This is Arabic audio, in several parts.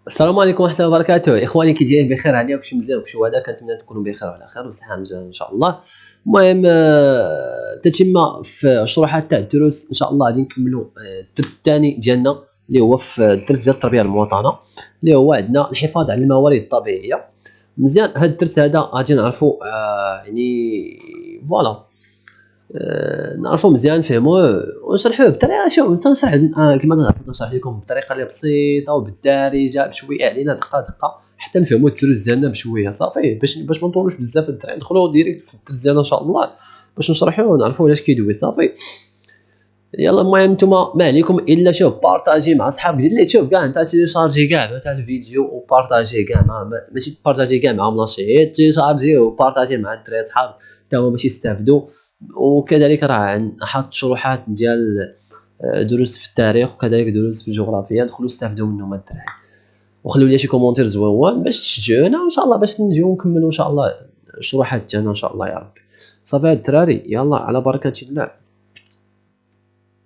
السلام عليكم ورحمة الله وبركاته. إخواني كي جايين بخير عليكم شي مزيان وشي هذا، كنتمنى تكونوا بخير وعلى خير وصحة مزيان إن شاء الله. المهم تتم في شروحات تاع الدروس إن شاء الله. غادي نكملوا الدرس الثاني ديالنا اللي هو في الدرس ديال التربية المواطنة، اللي هو عندنا الحفاظ على الموارد الطبيعية. مزيان، هذا الدرس هذا غادي نعرفوا يعني فوالا نعرفوا مزيان نفهموه ونشرحوه بطريقه، شوف انت نشرح كما كنعرفوا نشرح لكم بطريقه اللي بسيطه وبالدارجه بشويه علينا دقه دقه حتى نفهموا الدروس ديالنا بشويه صافي، باش ما نطولوش بزاف الدراري، ندخلوا ديريكت في الدرس ديالنا ان شاء الله باش نشرحوه ونعرفوا علاش كيدوي صافي. يلا المهم نتوما ما عليكم الا شوف بارطاجي مع صحابك، دير لي شوف كاع انت تيليشارجي كاع تاع الفيديو وبارطاجي كاع ماشي تبارطاجي كاع معاهم لاشيت، تيليشارجي وبارطاجي مع الدراري صحابك حتى هما باش يستافدوا. وكذلك راه حاط شروحات ديال دروس في التاريخ وكذلك دروس في الجغرافيا، دخلوا استافدوا منهم الدراري وخلوا لي شي كومونتير زوين باش تشجعونا ان شاء الله باش نجيو نكملوا ان شاء الله الشروحات ديالنا ان شاء الله يا ربي. صافي الدراري يلا على بركه الله.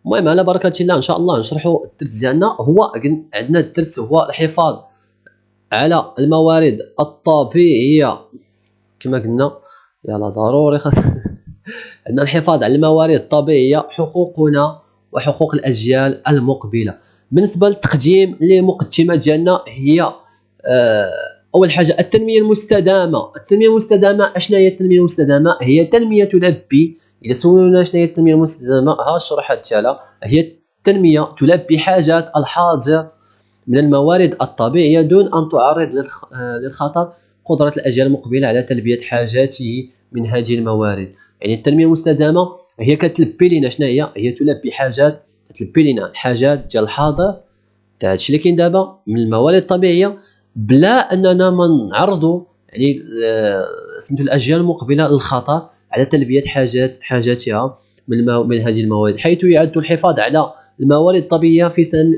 المهم على بركه الله ان شاء الله نشرحوا الدرس ديالنا. هو عندنا الدرس هو الحفاظ على الموارد الطبيعيه كما قلنا. يلا ضروري خاص عندنا الحفاظ على الموارد الطبيعيه، حقوقنا وحقوق الاجيال المقبله. بالنسبه للتقديم للمقدمه ديالنا هي اول حاجه التنميه المستدامه. التنميه المستدامه اشنا هي التنميه المستدامه؟ هي تنميه تلبي، اذا سولونا شنو هي التنميه المستدامه ها الشروحات ديالها، هي التنميه تلبي حاجات الحاضر من الموارد الطبيعيه دون ان تعرض للخطر قدره الاجيال المقبله على تلبيه حاجاته من هذه الموارد. يعني التنميه المستدامه هي كتلبي لنا شنو هي تلبي حاجات، كتلبي لنا الحاجات ديال الحاضر تاع هادشي اللي كاين دابا من الموارد الطبيعيه بلا اننا ما نعرضوا يعني سميتو الاجيال المقبله للخطر على تلبيه حاجاتها من هذه الموارد، حيث يعد الحفاظ على الموارد الطبيعيه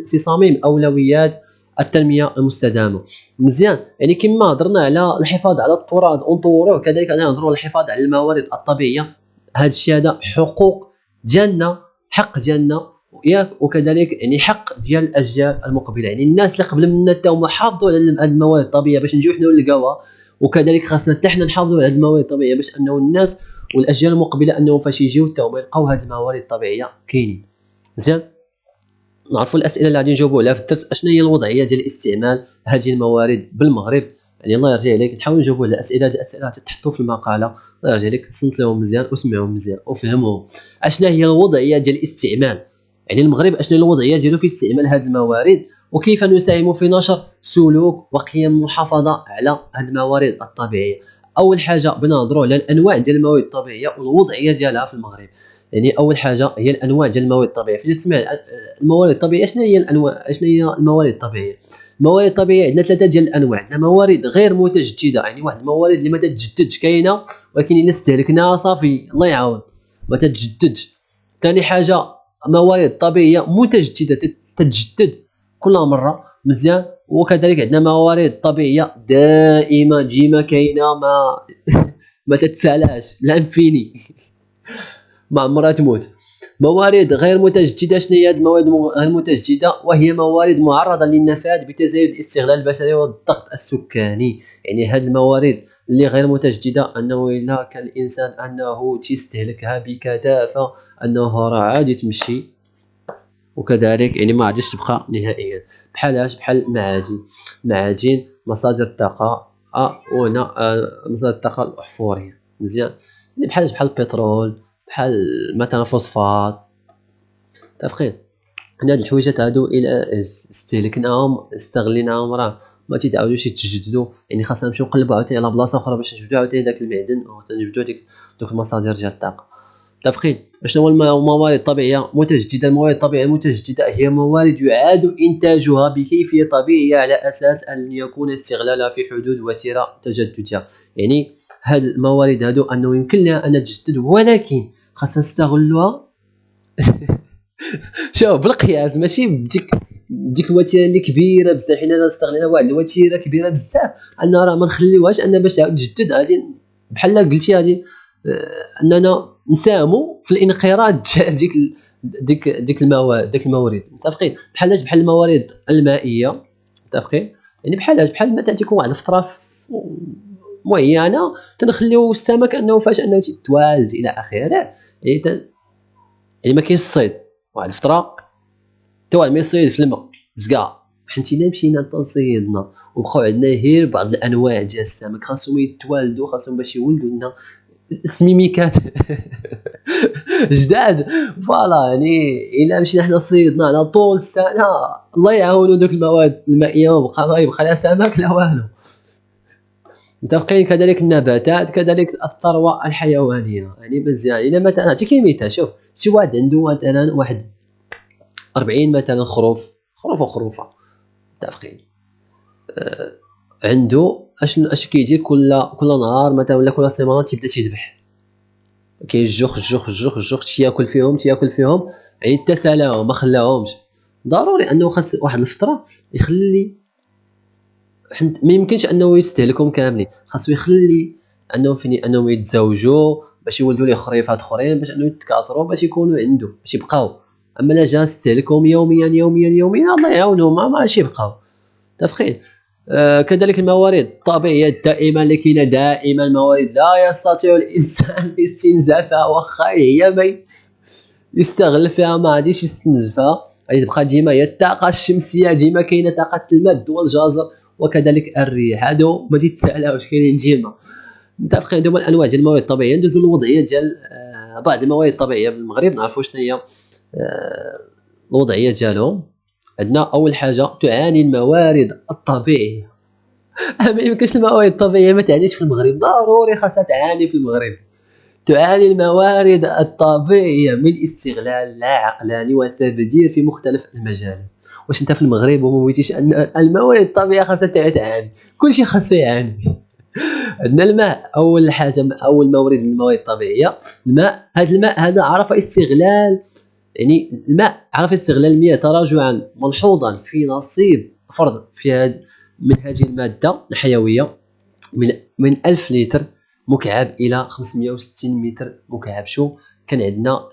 في صميم اولويات التنميه المستدامه. مزيان، يعني كما هضرنا على الحفاظ على التراث ونطوروه، كذلك نهضروا على الحفاظ على الموارد الطبيعيه. هذا الشيء هذا حقوق ديالنا، حق ديالنا ياك، وكذلك يعني حق ديال الاجيال المقبله. يعني الناس اللي قبل منا حتى هما حافظوا على هذه الموارد الطبيعيه باش نجيو حنا نلقاوها، وكذلك خاصنا حتى حنا نحافظوا على هذه الموارد الطبيعيه باش انه الناس والاجيال المقبله انهم فاش يجيو حتى هما يلقاو هذه الموارد الطبيعيه كاينين. مزيان، نعرفوا الاسئله اللي غادي نجاوبوا عليها في الدرس. اشنا هي الوضعيه ديال استعمال هذه الموارد بالمغرب؟ يعني الله يرجع عليك نحاول نجاوبوا على الاسئله. هذه الاسئله تحطوا في المقاله، الله يرجع عليك تصنت لهم مزيان وسمعوهم مزيان وفهموهم. اشنا هي الوضعيه ديال الاستعمال؟ يعني المغرب اشنا الوضعيه ديالو في استعمال هذه الموارد، وكيف نساهم في نشر سلوك وقيم المحافظه على هذه الموارد الطبيعيه. اول حاجه بنهضروا على الانواع ديال الموارد الطبيعيه والوضعيه ديالها في المغرب. يعني اول حاجه هي الانواع ديال الموارد الطبيعيه. فاش تسمع الموارد الطبيعيه شنو هي الانواع؟ شنو هي الموارد الطبيعيه؟ الموارد الطبيعيه عندنا ثلاثه ديال الانواع. عندنا موارد غير متجدده، يعني واحد الموارد اللي ما تتجددش كاينه ولكن الا استهلكناها صافي الله يعاون ما تتجددش. ثاني حاجه موارد طبيعيه متجدده تتجدد كل مره. مزيان، وكذلك عندنا موارد طبيعيه دائمه ديما كاينه ما تتسالاش لانفيني ما عمرها تموت. موارد غير متجدده، شنو هي هذه الموارد غير متجدده؟ وهي موارد معرضه للنفاذ بتزايد الاستغلال البشري والضغط السكاني. يعني هذه الموارد اللي غير متجدده انه الا كان الانسان انه تيستهلكها بكثافه انه راه عادي تمشي، وكذلك يعني ما عادش تبقى نهائيا. بحالاش؟ بحال المعادن مصادر الطاقه وهنا مصادر الطاقه الاحفوريه. مزيان، يعني بحال البترول، بحال مثلا فوسفات. متفقين؟ هاد الحويجات هادو الى استهلكناهم استغليناهم راه ما تيعاودوش يتجددوا. يعني خاصنا نمشيو نقلبوا عاوتاني على بلاصه اخرى باش نجبدوا عاوتاني داك المعدن ونجبدوا دوك المصادر ديال الطاقه. متفقين؟ شنو هو الموارد الطبيعيه متجدده؟ الموارد الطبيعيه المتجدده هي موارد يعاد انتاجها بكيفيه طبيعيه على اساس ان يكون استغلالها في حدود وتيره تجددها. يعني هاد الموارد هادو انه يمكن لها ان تجدد ولكن خاصنا نستغلوها شوف بالقياس، ماشي بديك الوتيره اللي كبيره بزاف. حنا استغلينا واحد الوتيره كبيره بزاف ان راه ما نخليوهاش ان باش تعاود تجدد. غادي بحال قلتي غادي اننا نساهموا في الانقراض ديال ديك الموارد. متفقين؟ بحال الموارد المائيه. متفقين؟ يعني بحال مثلا تيكون واحد الفتره معينه تنخليو السمك انه فاش انه تيتوالد الى اخره، يعني يعني ما كاينش الصيد واحد الفتره حتى واحد ما يصيد في الماء زكا، حنتينا مشينا تصيدنا وبقاو عندنا غير بعض الانواع ديال السمك خاصهم يتوالدوا، خاصهم باش يولدوا لنا سميميكات جداد. فوالا يعني الا مشينا حنا صيدنا على طول السنه الله يعاونوا دوك المواد المائيه ما يبقى لا سمك لا والو. متفقين؟ كذلك النباتات، كذلك الثروه الحيوانيه، يعني مزيان. الا مثلا نعطيك مثال، شوف شي واحد عنده مثلا واحد 40 مثلا خروفه متفقين، عنده اش كيدير كل نهار مثلا ولا كل سيمانه تيبدا تيذبح، كيجوخ تياكل فيهم يعني تسالاهم ما خلاهمش. ضروري انه خاص واحد الفتره يخلي، ما يمكنش انه يستهلكهم كاملين، خاصو يخلي انهم يتزوجوا باش يولدوا ليه خريفات اخرين باش انه يتكاثروا باش يكونوا عنده باش يبقاو. اما لا جا استهلكهم يوميا الله يعاونهم ما عادش يبقاو. متفقين؟ كذلك الموارد الطبيعيه الدائمه اللي كاينه دائما، الموارد لا يستطيع الانسان استنزافها، واخا هي ما يستغل فيها ما غاديش يستنزفها، غادي تبقى ديما هي الطاقه الشمسيه ديما كاينه، طاقه المد والجزر وكذلك الريح، هادو ما تيتسالاوش كاينين ديما. متفقين؟ هادو هما الانواع ديال الموارد الطبيعيه. ندوزو للوضعيه ديال بعض الموارد الطبيعيه بالمغرب، نعرفوا شنو هي الوضعيه ديالهم. عندنا اول حاجه تعاني الموارد الطبيعيه. ما يمكنش الموارد الطبيعيه ما تعانيش في المغرب، ضروري خاصها تعاني في المغرب. تعاني الموارد الطبيعيه من استغلال لا عقلاني وتبذير في مختلف المجالات. واش انت في المغرب وما بغيتيش ان الموارد الطبيعيه خاصها تعاني؟ كلشي خاصو يعاني. عندنا الماء، اول حاجه اول مورد من الموارد الطبيعيه الماء. هذا الماء هذا عرف استغلال، يعني الماء عرف استغلال المياه تراجعا ملحوظا في نصيب فرض من هذه المادة الحيوية من 1000 لتر مكعب إلى 560 متر مكعب. شو كان عندنا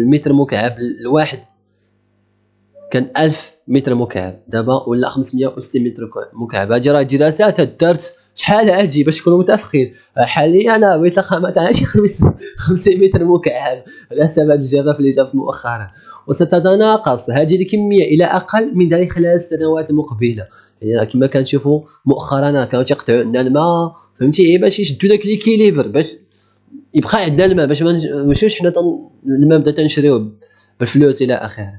المتر مكعب الواحد كان 1000 متر مكعب، دابا ولا 560 متر مكعب. هذه راه دراسات دارت شحال هادي باش نكونوا متفقين. حاليا انا بغيت مثلا شي 5 متر مكعب على حسب هذا الجفاف اللي جاء مؤخرا، وستتناقص هذه الكميه الى اقل من ذلك خلال السنوات المقبله. يعني كما كنشوفوا مؤخرا كانوا تيقطعوا عندنا الماء، فهمتي، باش يشدوا داك ليكيليبر باش يبقى عندنا الماء، باش ما نمشيوش حنا الماء بدا تنشريوه بالفلوس الى اخره.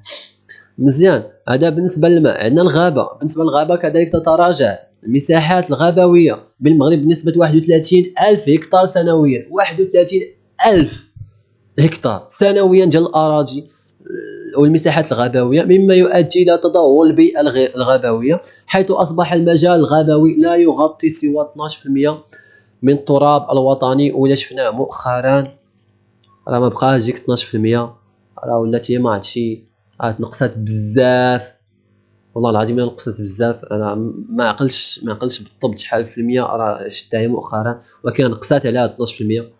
مزيان. هذا بالنسبه للماء. عندنا الغابه، بالنسبه للغابه كذلك تتراجع المساحات الغابويه بالمغرب بنسبه 31,000 هكتار سنويا. 31,000 هكتار سنويا ديال الاراضي والمساحات الغابويه، مما يؤدي الى تدهور البيئه الغابويه، حيث اصبح المجال الغابوي لا يغطي سوى 12% من التراب الوطني. ولا شفناه مؤخرا راه ما بقاش ديك 12%، راه ولات هي ما عادشي، نقصات بزاف والله العظيم الا نقصت بزاف. انا ما عقلش بالضبط شحال في المية راه شفتها هي مؤخرا، ولكن نقصات عليها 12%،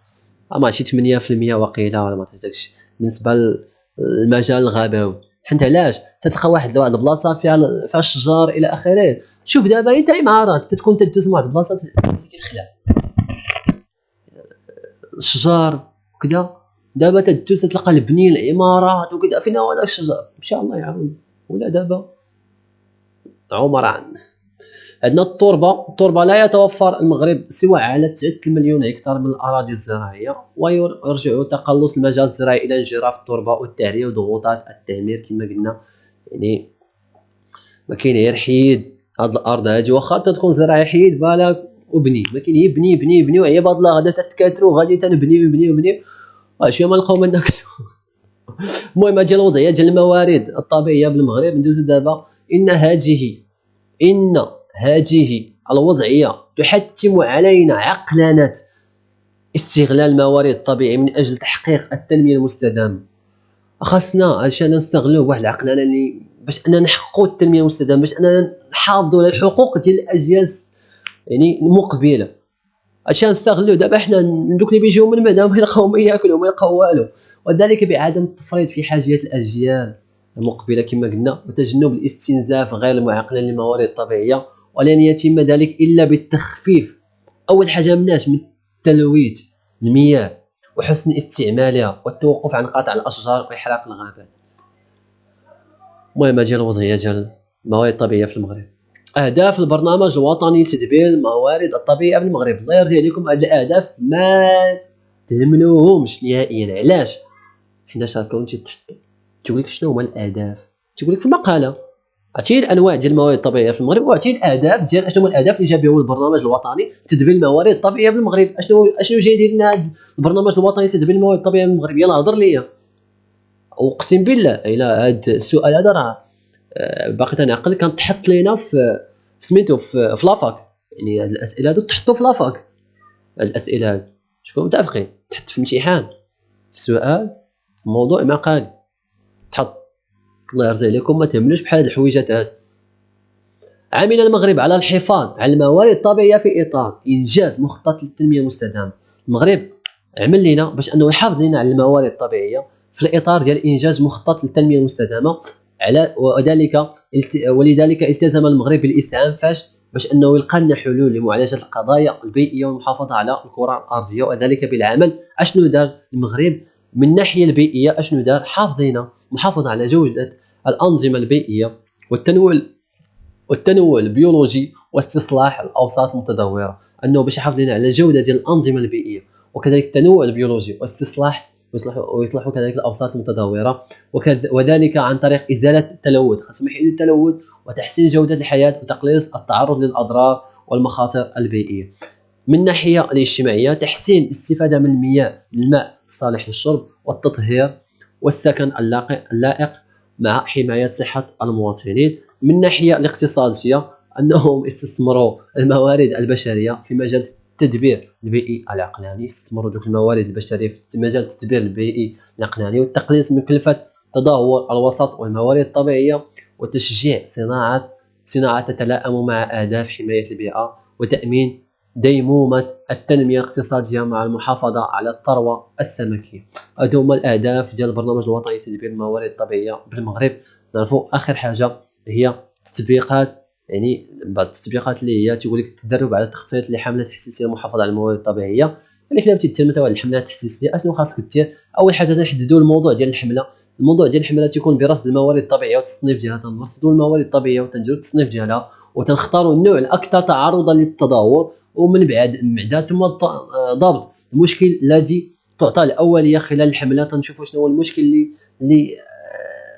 اما شي 8% وقيله ولا ما عرفتكش بالنسبه للمجال الغابوي. حيت علاش تلقى واحد البلاصه فيها الشجار الى اخره. شوف دابا انت امارات تتكون تدوز مع واحد البلاصه كيخلع الشجار وكذا، دابا تدوز تلقى البنين العمارات وكذا، فين هو هذا الشجر؟ ان شاء الله يعاون. ولا دابا عمران. عندنا التربه لا يتوفر المغرب سوى على 3 مليون هكتار من الاراضي الزراعيه، ويرجع تقلص المجال الزراعي الى انجراف التربه والتعريه وضغوطات التعمير كما قلنا. يعني ما كاين غير حيد هاد الارض هادي، واخا تكون زراعي حيد بالك وبني، ما كاين غير بني وعيباد الله غادا تتكاثروا غادي تنبنيو واش ما نلقاو ما ناكلو. المهم هذه الوضعيه ديال الموارد الطبيعيه بالمغرب. ندوزو دابا إن هذه الوضعية تحتم علينا عقلنة استغلال الموارد الطبيعية من أجل تحقيق التنمية المستدامة. خاصنا عشان نستغلوا واحد العقلنة اللي باش أننا نحققوا التنمية المستدامة، باش أننا نحافظوا على الحقوق ديال الأجيال يعني المقبلة. عشان نستغلوا دابا حنا دوك اللي بيجيو من بعد ما يلقاو ما ياكلوا ما يلقاو والو، وذلك بعدم التفريط في حاجيات الأجيال المقبلة كما قلنا، وتجنب الاستنزاف غير المعقل للموارد الطبيعية، ولن يتم ذلك إلا بالتخفيف أول حاجة مناش من تلويث المياه وحسن استعمالها والتوقف عن قطع الأشجار وإحراق الغابات. المهم هذه الوضعية ديال الموارد الطبيعية في المغرب. أهداف البرنامج الوطني لتدبير الموارد الطبيعية في المغرب. الله يرضي عليكم هاد الأهداف ما تهملوهمش نهائيا. علاش؟ حيت راكم تحطوا تقول لك شنو هما الأهداف، تقول لك في المقالة عرفتي الانواع ديال الموارد الطبيعيه في المغرب وعرفتي الاهداف ديال اشنو هما الاهداف اللي جا بهم البرنامج الوطني لتدبير الموارد الطبيعيه في المغرب. اشنو جاي يدير لنا هذا البرنامج الوطني لتدبير الموارد الطبيعيه في المغرب؟ يلا هضر ليا. اقسم بالله الا هذا السؤال هذا راه باقي تنعقل كان تحط لينا في سميتو في لافاك. يعني هاد الاسئله هادو تحطوا في لافاك. هاد الاسئله هادو شكون متفقين تحط في امتحان في سؤال في موضوع مقالي تحط. الله يرضي عليكم ما تهملوش بحال هاد الحويجات هاد. عمل المغرب على الحفاظ على الموارد الطبيعيه في اطار انجاز مخطط للتنميه المستدامه. المغرب عمل لنا باش انه يحافظ لنا على الموارد الطبيعيه في الاطار ديال انجاز مخطط للتنميه المستدامه على ولذلك التزم المغرب بالاسهام باش انه يلقى لنا حلول لمعالجه القضايا البيئيه والمحافظه على الكره الارضيه. وذلك بالعمل اشنو دار المغرب من الناحيه البيئيه؟ اشنو دار؟ حافظ لنا محافظه على جوده الانظمه البيئيه والتنوع البيولوجي واستصلاح الاوساط المتدهوره. انه باش يحافظ لنا على الجوده ديال الانظمه البيئيه وكذلك التنوع البيولوجي واستصلاح ويصلحوا كذلك الاوساط المتدهوره وذلك عن طريق ازاله التلوث، خاصهم يحيدوا التلوث وتحسين جوده الحياه وتقليص التعرض للاضرار والمخاطر البيئيه. من الناحيه الاجتماعيه تحسين الاستفاده من الماء الصالح للشرب والتطهير والسكن اللائق مع حمايه صحه المواطنين. من الناحيه الاقتصاديه انهم استثمروا الموارد البشريه في مجال التدبير البيئي العقلاني. استثمروا دوك الموارد البشريه في مجال التدبير البيئي العقلاني والتقليص من كلفه تدهور الوسط والموارد الطبيعيه وتشجيع صناعه تتلائم مع اهداف حمايه البيئه وتامين ديمومه التنميه الاقتصاديه مع المحافظه على الثروه السمكيه. هادو هما الاهداف ديال البرنامج الوطني لتدبير الموارد الطبيعيه بالمغرب. نعرفوا اخر حاجه هي التطبيقات، يعني بعض التطبيقات اللي هي تقول لك التدرب على التخطيط لحمله تحسيسيه محافظه على الموارد الطبيعيه. يعني الا بغيتي دير مثلا الحمله التحسيسيه اشنو خاصك دير؟ اول حاجه تنحددوا الموضوع ديال الحمله. الموضوع ديال الحمله تيكون برصد الموارد الطبيعيه والتصنيف ديالها. تنرصدوا الموارد الطبيعيه وتنديروا التصنيف ديالها وتنختاروا النوع الاكثر تعرضا للتدهور ومن بعد ثم ضبط المشكل الذي تعطى الاوليه خلال الحمله. تنشوفوا شنو هو المشكل اللي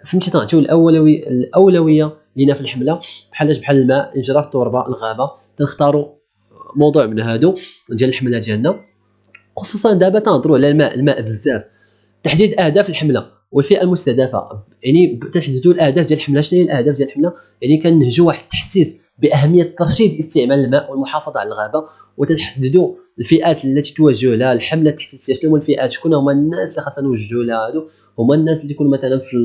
فهمتي تنعطيو الاولويه لينا في الحمله بحال الماء، الجرف، التربه، الغابه. تنختاروا موضوع من هادو ديال الحمله ديالنا. خصوصا دابا تنهضروا على الماء بزاف. تحديد اهداف الحمله والفئه المستهدفه، يعني تحددوا الاهداف ديال الحمله. شنو هي الاهداف ديال الحمله؟ يعني كنهجوا واحد التحسيس باهميه ترشيد استعمال الماء والمحافظه على الغابه. وتحددوا الفئات التي توجه لها الحمله التحسيسيه. شنو هما الفئات؟ شكون هما الناس اللي خاصنا نوجهوا لها؟ هادو هما الناس اللي تكونوا مثلا في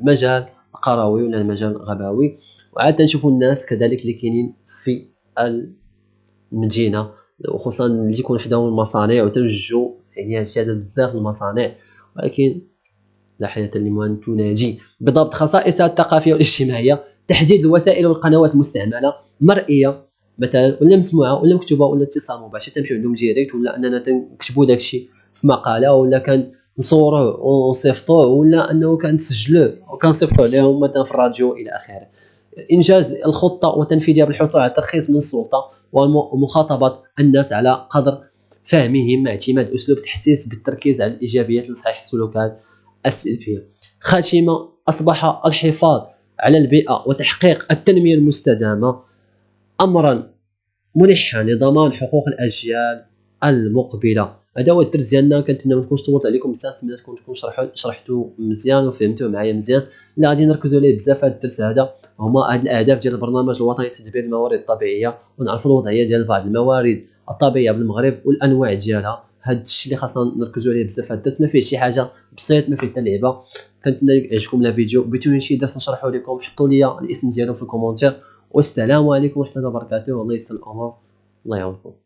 المجال القروي ولا المجال الغابوي. وعاد تنشوفوا الناس كذلك اللي كاينين في المدينه وخصوصا اللي تيكون حداهم المصانع وتنوجهوا يعني هادشي هذا بزاف المصانع. ولكن لا حياة لمن تناجي. بضبط خصائصها الثقافيه والاجتماعيه. تحديد الوسائل والقنوات المستعمله مرئيه مثلا ولا مسموعه ولا مكتوبه ولا اتصال مباشر. تمشيو عندهم ديريكت ولا اننا تنكتبوا داكشي في مقاله ولا كنصوروه ونصيفطوه ولا انه كنسجلوه وكنصيفطوه عليهم مثلا في الراديو الى اخره. انجاز الخطه وتنفيذها بالحصول على ترخيص من السلطه ومخاطبه الناس على قدر فهمهم مع اعتماد اسلوب تحسيس بالتركيز على الايجابيات لصحيح السلوكات السلبيه. خاتمه، اصبح الحفاظ على البيئه وتحقيق التنميه المستدامه امرا ملحا لضمان حقوق الاجيال المقبله. هذا هو الدرس ديالنا. كنتمنى ما نكونش طولت عليكم بزاف، نتمنى تكون شرحتو مزيان وفهمتوه معايا مزيان. اللي غادي نركزوا عليه بزاف هذا الدرس هذا هما هاد الاهداف ديال البرنامج الوطني لتدبير الموارد الطبيعيه ونعرفوا الوضعيه ديال بعض الموارد الطبيعيه بالمغرب والانواع ديالها. هاد الشيء اللي خاصنا نركزوا عليه بزاف. هاد الدرس ما فيه شي حاجه بسيط، ما فيه حتى لعبه. كنتمنى يعجبكم الفيديو. بغيتوني شي درس نشرحه لكم حطوا لي الاسم ديالو في الكومونتير. والسلام عليكم ورحمه الله وبركاته. والله يسر الامور. الله يعاونكم.